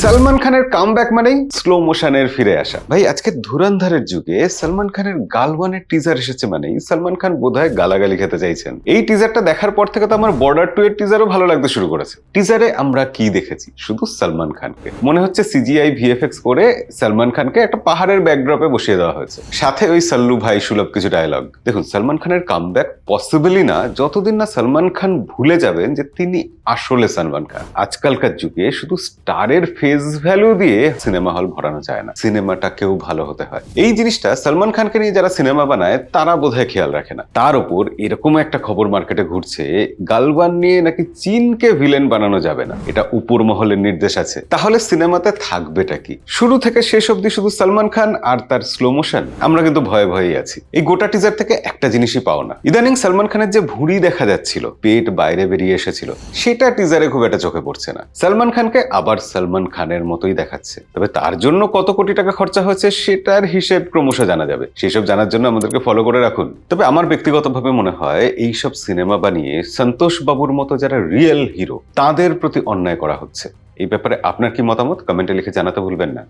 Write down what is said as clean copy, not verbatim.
সালমান খানের কামব্যাক মানেই স্লো মোশনের ফিরে আসা। ভাই আজকে ধুরন্ধরের যুগে সালমান খানের গালওয়ানের টিজার এসেছে মানেই সালমান খান বোধহয় গালাগালি খেতে চাইছেন। এই টিজারটা দেখার পর থেকে তো আমার বর্ডার 2 এর টিজারও ভালো লাগতে শুরু করেছে। টিজারে আমরা কি দেখেছি? শুধু সালমান খানকে, মনে হচ্ছে সিজিআই ভিএফএক্স করে সালমান খানকে একটা পাহাড়ের ব্যাকড্রপে বসিয়ে দেওয়া হয়েছে, সাথে ওই সল্লু ভাই সুলভ কিছু ডায়লগ। দেখুন, সালমান খানের কামব্যাক পসিবলই না যতদিন না সালমান খান ভুলে যাবেন যে তিনি আসলে সালমান খান। আজকালকার যুগে শুধু স্টারের ফেস ভ্যালু দিয়ে সিনেমা হল ভরানো যায় না, সিনেমাটাকেও ভালো হতে হয়। এই জিনিসটা সালমান খানকে নিয়ে যারা সিনেমা বানায় তারা বোধহয় খেয়াল রাখে না। তার উপর এরকম একটা খবর মার্কেটে ঘুরছে, গালওয়ান নিয়ে নাকি চীনকে ভিলেন বানানো যাবে না, এটা উপর মহলের নির্দেশ আছে। তাহলে সিনেমাতে থাকবেটা কি? শুরু থেকে শেষ অবধি শুধু সালমান খান আর তার স্লো মোশন। আমরা কিন্তু ভয়ে ভয়েই আছি। এই গোটা টিজার থেকে একটা জিনিসই পাও না। ইদানিং সালমান খানের যে ভুঁড়ি দেখা যাচ্ছিল, পেট বাইরে বেরিয়ে এসেছিল, সেটা টিজারে খুব একটা চোখে পড়ছে না। সালমান খানকে আবার সালমান খানের মতোই দেখাচ্ছে। তবে তার জন্য কত কোটি টাকা খরচা হয়েছে সেটার হিসেব ক্রমশ জানা যাবে। সেসব জানার জন্য আমাদেরকে ফলো করে রাখুন। তবে আমার ব্যক্তিগতভাবে মনে হয় এইসব সিনেমা বানিয়ে সন্তোষ বাবুর মতো যারা রিয়েল হিরো, তাদের প্রতি অন্যায় করা হচ্ছে। এই ব্যাপারে আপনার কি মতামত কমেন্টে লিখে জানাতে ভুলবেন না।